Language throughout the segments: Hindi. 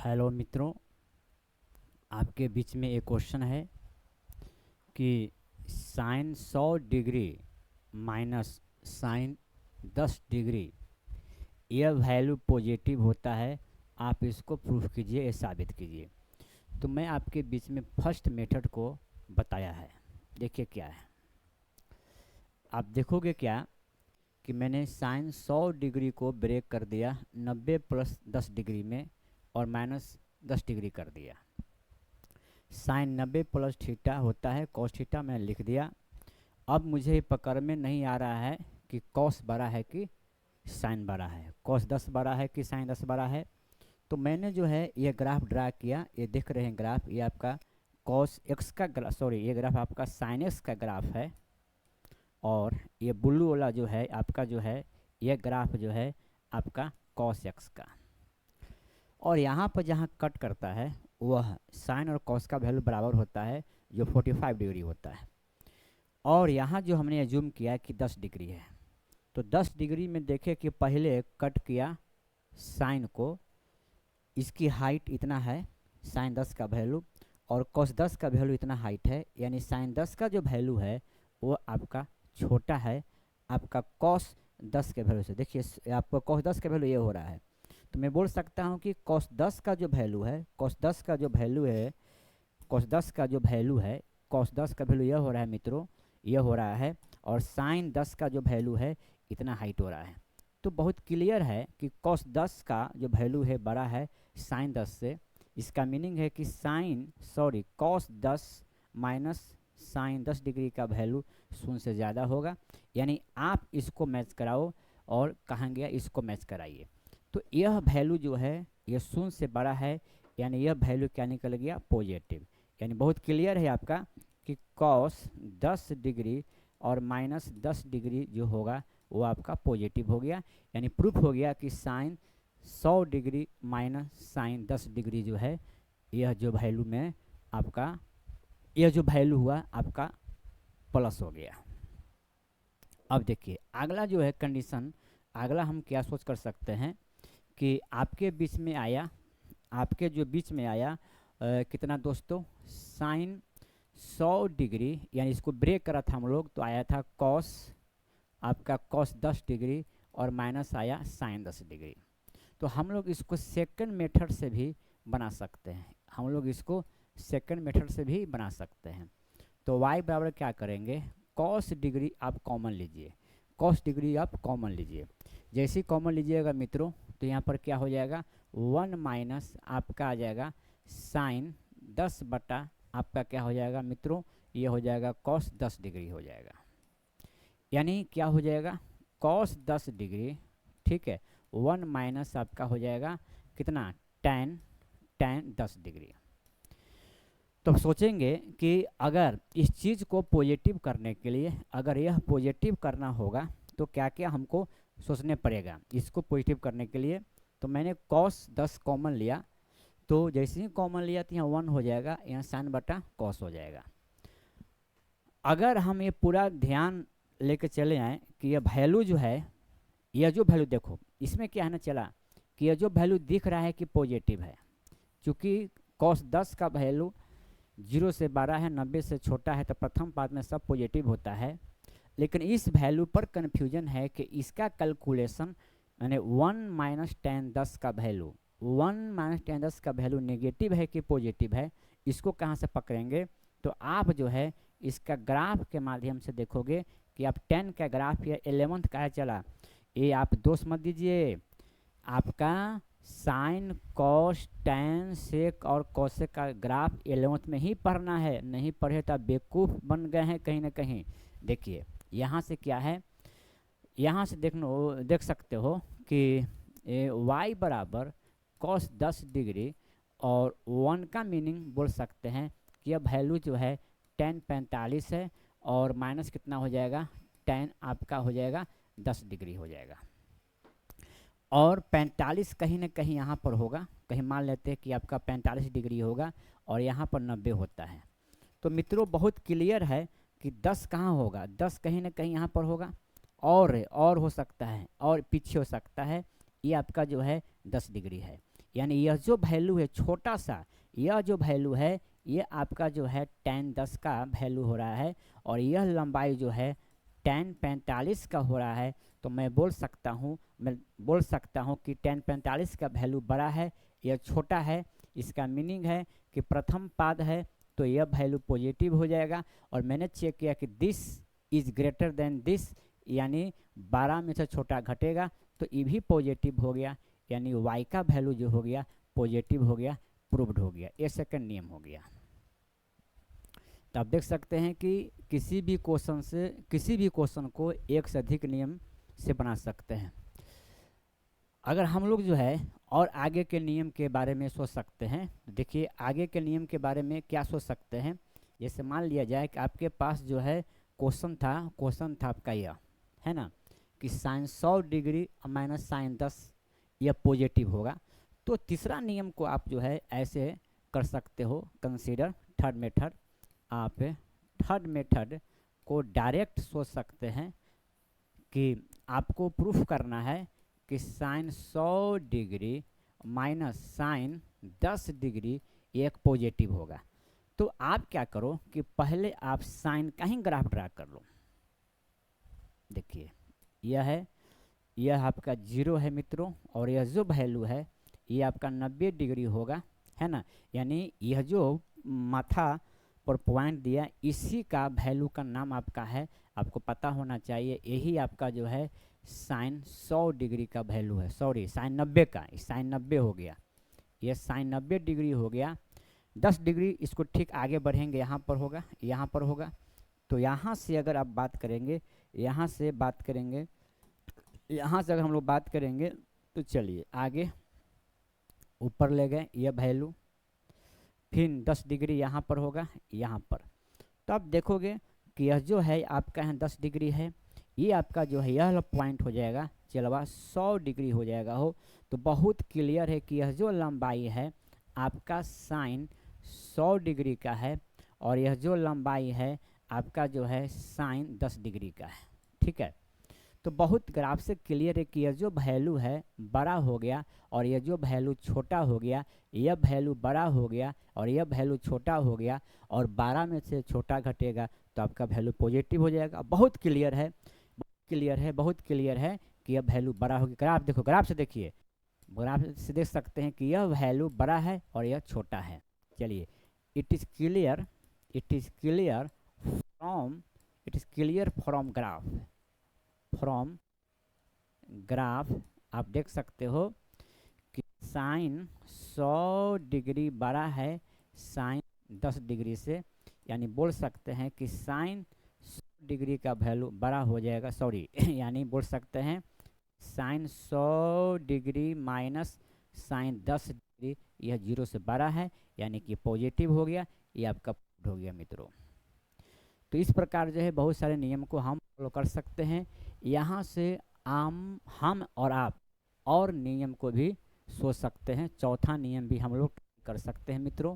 हेलो मित्रों, आपके बीच में एक क्वेश्चन है कि sine 100 degree minus sine 10 degree यह वैल्यू पॉजिटिव होता है। आप इसको प्रूफ कीजिए, ये साबित कीजिए। तो मैं आपके बीच में फर्स्ट मेथड को बताया है। देखिए क्या है, आप देखोगे क्या कि मैंने साइन 100 डिग्री को ब्रेक कर दिया 90 प्लस 10 डिग्री में और माइनस 10 डिग्री कर दिया। साइन 90 प्लस थीटा होता है कॉस थीटा, मैंने लिख दिया। अब मुझे पकड़ में नहीं आ रहा है कि कॉस बड़ा है कि साइन बड़ा है, कॉस 10 बड़ा है कि साइन 10 बड़ा है। तो मैंने जो है ये ग्राफ ड्रा किया, ये देख रहे हैं ग्राफ, ये आपका कॉस एक्स का ग्राफ, सॉरी ये ग्राफ आपका साइन एक्स का ग्राफ है। और ये ब्लू वाला जो है आपका जो है ये ग्राफ जो है आपका कॉस एक्स का। और यहाँ पर जहाँ कट करता है वह साइन और कॉस का वैल्यू बराबर होता है, जो 45 डिग्री होता है। और यहाँ जो हमने जूम किया कि 10 डिग्री है, तो 10 डिग्री में देखें कि पहले कट किया साइन को, इसकी हाइट इतना है साइन 10 का वैल्यू, और कॉस 10 का वैल्यू इतना हाइट है, यानी साइन 10 का जो वैल्यू है वो आपका छोटा है आपका कॉस 10 के वैल्यू से। देखिए आपका कॉस 10 का वैल्यू ये हो रहा है, तो मैं बोल सकता हूँ कि कॉस 10 का जो वैल्यू है, कॉस 10 का जो वैल्यू है, कॉस 10 का जो वैल्यू है, कॉस 10 का वैल्यू यह हो रहा है मित्रों, यह हो रहा है। और साइन 10 का जो वैल्यू है इतना हाइट हो रहा है। तो बहुत क्लियर है कि कॉस 10 का जो वैल्यू है बड़ा है साइन 10 से। इसका मीनिंग है कि कॉस 10 माइनस साइन 10 डिग्री का वैल्यू 0 से ज़्यादा होगा। यानी आप इसको मैच कराओ और कहाँ गया, इसको मैच कराइए। तो यह वैल्यू जो है यह 0 से बड़ा है, यानी यह वैल्यू क्या निकल गया, पॉजिटिव। यानी बहुत क्लियर है आपका कि कॉस 10 डिग्री और माइनस 10 डिग्री जो होगा वो आपका पॉजिटिव हो गया। यानी प्रूफ हो गया कि sine 100 degree minus sine 10 degree जो है यह जो वैल्यू में आपका यह जो वैल्यू हुआ आपका प्लस हो गया। अब देखिए अगला जो है कंडीशन, अगला हम क्या सोच कर सकते हैं कि आपके बीच में आया, आपके जो बीच में आया कितना दोस्तों, साइन 100 डिग्री, यानी इसको ब्रेक करा था हम लोग, तो आया था कॉस आपका कॉस 10 डिग्री और माइनस आया साइन 10 डिग्री। तो हम लोग इसको सेकंड मेथड से भी बना सकते हैं, हम लोग इसको सेकंड मेथड से भी बना सकते हैं। तो y बराबर क्या करेंगे, कॉस डिग्री आप कॉमन लीजिए, कॉस डिग्री आप कॉमन लीजिए। जैसे ही कॉमन लीजिएगा मित्रों तो यहाँ पर क्या हो जाएगा, 1 माइनस आपका आ जाएगा साइन 10 बटा आपका क्या हो जाएगा मित्रों, ये हो जाएगा कॉस 10 डिग्री हो जाएगा। यानी क्या हो जाएगा, कॉस 10 डिग्री, ठीक है, 1 माइनस आपका हो जाएगा कितना, टेन 10 डिग्री। तो सोचेंगे कि अगर इस चीज़ को पॉजिटिव करने के लिए, अगर यह पॉजिटिव करना होगा तो क्या क्या हमको सोचने पड़ेगा इसको पॉजिटिव करने के लिए। तो मैंने कॉस 10 कॉमन लिया, तो जैसे ही कॉमन लिया तो यहाँ 1 हो जाएगा, यहाँ साइन बटा कॉस हो जाएगा। अगर हम ये पूरा ध्यान लेके चले आए कि यह वैल्यू जो है, यह जो वैल्यू देखो इसमें क्या है ना चला कि यह जो वैल्यू दिख रहा है कि पॉजिटिव है, क्योंकि कॉस 10 का वैल्यू 0 से बड़ा है, 90 से छोटा है, तो प्रथम पाद में सब पॉजिटिव होता है। लेकिन इस वैल्यू पर कन्फ्यूजन है कि इसका कैलकुलेशन यानी 1 माइनस टेन 10 का वैल्यू, 1 माइनस टेन 10 का वैल्यू नेगेटिव है कि पॉजिटिव है, इसको कहाँ से पकड़ेंगे। तो आप जो है इसका ग्राफ के माध्यम से देखोगे कि आप 10 का ग्राफ या 11th का है चला, ये आप दोष मत दीजिए, आपका साइन कॉस टैन सेक और कॉसेक का ग्राफ 11th में ही पढ़ना है, नहीं पढ़े तो बेवकूफ़ बन गए हैं कहीं ना कहीं। देखिए यहाँ से क्या है, यहाँ से देख सकते हो कि y बराबर कॉस 10 डिग्री और 1 का मीनिंग बोल सकते हैं कि यह वैल्यू जो है 10 45 है, और माइनस कितना हो जाएगा, 10 आपका हो जाएगा 10 डिग्री हो जाएगा। और 45 कहीं ना कहीं यहाँ पर होगा, कहीं मान लेते हैं कि आपका 45 डिग्री होगा और यहाँ पर 90 होता है। तो मित्रों बहुत क्लियर है कि 10 कहाँ होगा, 10 कहीं ना कहीं यहाँ पर होगा, और हो सकता है और पीछे हो सकता है, ये आपका जो है 10 डिग्री है। यानी यह जो वैल्यू है छोटा सा, यह जो वैल्यू है ये आपका जो है tan 10 का वैल्यू हो रहा है, और यह लंबाई जो है tan 45 का हो रहा है। तो मैं बोल सकता हूँ कि tan 45 का वैल्यू बड़ा है, यह छोटा है। इसका मीनिंग है कि प्रथम पाद है तो यह वैल्यू पॉजिटिव हो जाएगा, और मैंने चेक किया कि this is greater than this, यानी 12 में से छोटा घटेगा तो ये भी पॉजिटिव हो गया, यानी y का वैल्यू जो हो गया पॉजिटिव हो गया, प्रूव्ड हो गया। ये सेकंड नियम हो गया। तो आप देख सकते हैं कि किसी भी क्वेश्चन को एक से अधिक नियम से बना सकते हैं। अगर हम लोग जो है और आगे के नियम के बारे में सोच सकते हैं, देखिए आगे के नियम के बारे में क्या सोच सकते हैं। जैसे मान लिया जाए कि आपके पास जो है क्वेश्चन था आपका यह है ना कि साइन 100 डिग्री माइनस साइन 10 यह पॉजिटिव होगा। तो तीसरा नियम को आप जो है ऐसे कर सकते हो, कंसीडर थर्ड मेथड। आप थर्ड मेथड को डायरेक्ट सोच सकते हैं कि आपको प्रूफ करना है कि sine 100 degree minus sine 10 degree एक पॉजिटिव होगा। तो आप क्या करो कि पहले आप साइन का ही ग्राफ ड्रा कर लो। देखिए यह आपका 0 है मित्रों, और यह जो वैल्यू है ये आपका 90 डिग्री होगा, है ना। यानी यह जो माथा पर पॉइंट दिया इसी का वैल्यू का नाम आपका है, आपको पता होना चाहिए। यही आपका जो है साइन 100 डिग्री का वैल्यू है, सॉरी साइन 90 का, साइन 90 हो गया, यह साइन 90 डिग्री हो गया। 10 डिग्री इसको ठीक आगे बढ़ेंगे, यहाँ पर होगा। तो यहाँ से अगर आप बात करेंगे, यहाँ से अगर हम लोग बात करेंगे तो चलिए आगे ऊपर ले गए यह वैल्यू, फिर 10 डिग्री यहाँ पर होगा, यहाँ पर। तो आप देखोगे कि यह जो है आपका यहाँ 10 डिग्री है, ये आपका जो है यह पॉइंट हो जाएगा चलवा 100 डिग्री हो जाएगा हो। तो बहुत क्लियर है कि यह जो लंबाई है आपका साइन 100 डिग्री का है, और यह जो लंबाई है आपका जो है साइन 10 डिग्री का है, ठीक है। तो बहुत ग्राफ से क्लियर है कि यह जो वैल्यू है बड़ा हो गया और यह जो वैल्यू छोटा हो गया, यह वैल्यू बड़ा हो गया और यह वैल्यू छोटा हो गया, और 12 में से छोटा घटेगा तो आपका वैल्यू पॉजिटिव हो जाएगा। बहुत क्लियर है कि यह वैल्यू बड़ा होगी। ग्राफ देखो, ग्राफ से देखिए, ग्राफ से देख सकते हैं कि यह वैल्यू बड़ा है और यह छोटा है। चलिए, it is clear from graph आप देख सकते हो कि साइन 100 डिग्री बड़ा है साइन 10 डिग्री से, यानी बोल सकते हैं कि साइन 100 डिग्री का वैल्यू बड़ा हो जाएगा, सॉरी यानी बोल सकते हैं sine 100 degree minus sine 10 degree यह 0 से बड़ा है, यानी कि पॉजिटिव हो गया, ये आपका हो गया मित्रों। तो इस प्रकार जो है बहुत सारे नियम को हम फॉलो कर सकते हैं। यहाँ से हम और आप और नियम को भी सोच सकते हैं, चौथा नियम भी हम लोग कर सकते हैं मित्रों।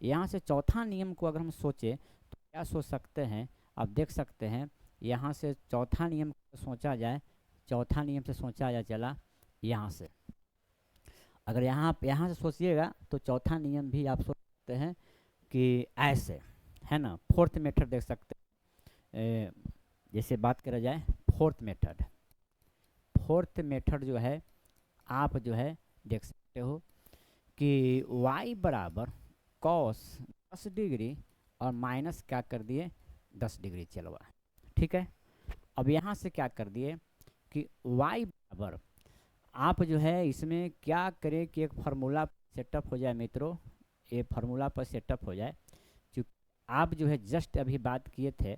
यहाँ से चौथा नियम को अगर हम सोचें तो क्या सोच सकते हैं, आप देख सकते हैं यहाँ से चौथा नियम सोचा जाए, चला यहाँ से, अगर यहाँ से सोचिएगा तो चौथा नियम भी आप सोच सकते हैं कि ऐसे, है ना। फोर्थ मेथड देख सकते हैं, जैसे बात करा जाए फोर्थ मेथड जो है आप जो है देख सकते हो कि y बराबर cos 10 डिग्री और माइनस क्या कर दिए 10 डिग्री चलवा, ठीक है। अब यहाँ से क्या कर दिए कि y बराबर, आप जो है इसमें क्या करें कि एक फार्मूला सेटअप हो जाए मित्रों, ये फार्मूला पर सेटअप हो जाए। क्योंकि आप जो है जस्ट अभी बात किए थे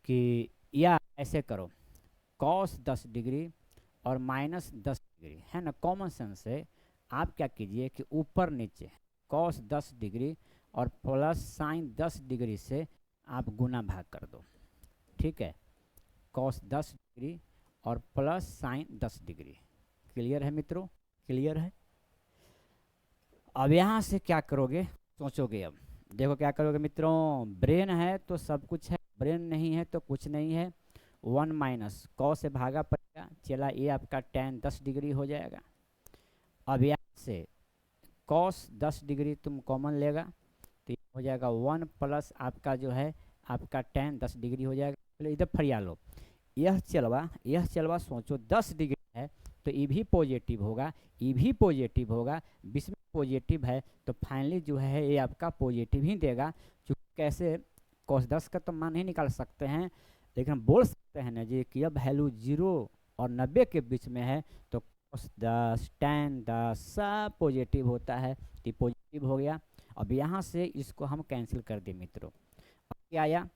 कि या ऐसे करो cos 10 डिग्री और माइनस 10 डिग्री, है ना। कॉमन सेंस से आप क्या कीजिए कि ऊपर नीचे cos 10 डिग्री और प्लस साइन 10 डिग्री से आप गुना भाग कर दो, ठीक है। cos 10 डिग्री और प्लस साइन 10 डिग्री, क्लियर है मित्रों, क्लियर है। अब यहाँ से क्या करोगे, सोचोगे, अब देखो क्या करोगे मित्रों, ब्रेन है तो सब कुछ है, ब्रेन नहीं है तो कुछ नहीं है। 1 माइनस cos से भागा पड़ेगा, चला ये आपका tan 10 डिग्री हो जाएगा। अब यहाँ से cos 10 डिग्री तुम कॉमन लेगा तो ये हो जाएगा 1 प्लस आपका जो है आपका tan 10 डिग्री हो जाएगा। चलो इधर फरिया लो, यह चलवा सोचो 10 डिग्री है तो ये भी पॉजिटिव होगा, ये भी पॉजिटिव होगा, बीच में पॉजिटिव है तो फाइनली जो है ये आपका पॉजिटिव ही देगा। क्योंकि कैसे cos 10 का तो मान नहीं निकाल सकते हैं, लेकिन हम बोल सकते हैं ना जी कि अब वैल्यू 0 और 90 के बीच में है तो cos 10 tan 10 सब पॉजिटिव होता है, तो पॉजिटिव हो गया। अब यहाँ से इसको हम कैंसिल कर दें मित्रों। अब क्या आया,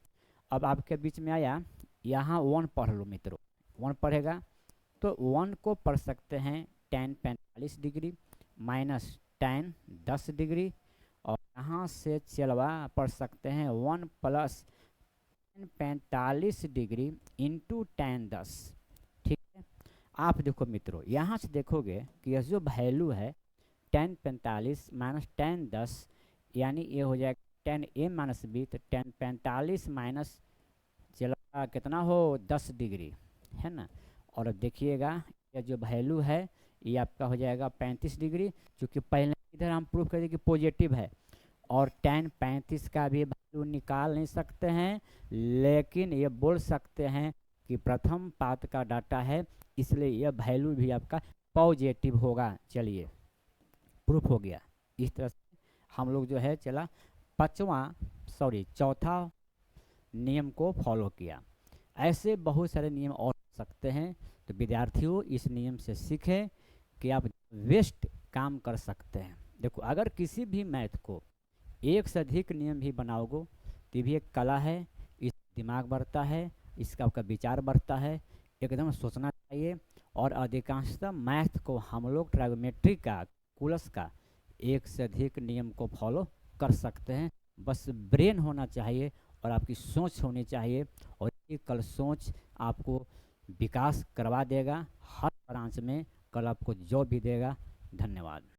अब आपके बीच में आया यहाँ 1 पढ़ लो मित्रों, 1 पढ़ेगा तो 1 को पढ़ सकते हैं tan 45 degree minus tan 10 degree, और यहाँ से चलवा पढ़ सकते हैं 1 प्लस 45 डिग्री इंटू tan 10। ठीक है, आप देखो मित्रों यहाँ से देखोगे कि यह जो वैल्यू है tan 45 माइनस tan 10 यानी ये हो जाएगा tan a माइनस बी, तो tan 45 माइनस चला कितना हो 10 डिग्री है ना। और अब देखिएगा यह जो वैल्यू है ये आपका हो जाएगा 35 डिग्री, क्योंकि पहले इधर हम प्रूफ कर दिए कि पॉजिटिव है और tan 35 का भी वैल्यू निकाल नहीं सकते हैं, लेकिन ये बोल सकते हैं कि प्रथम पाद का डाटा है इसलिए यह वैल्यू भी आपका पॉजिटिव होगा। चलिए प्रूफ हो गया। इस तरह से हम लोग जो है चला चौथा नियम को फॉलो किया। ऐसे बहुत सारे नियम और सकते हैं, तो विद्यार्थियों इस नियम से सीखें कि आप वेस्ट काम कर सकते हैं। देखो अगर किसी भी मैथ को एक से अधिक नियम भी बनाओगे तो भी एक कला है, इस दिमाग बढ़ता है, इसका आपका विचार बढ़ता है, एकदम सोचना चाहिए। और अधिकांशतः मैथ को हम लोग ट्राइगोनोमेट्री का कुलस का एक से अधिक नियम को फॉलो कर सकते हैं, बस ब्रेन होना चाहिए और आपकी सोच होनी चाहिए, और ये कल सोच आपको विकास करवा देगा, हर ब्रांच में कल आपको जॉब भी देगा। धन्यवाद।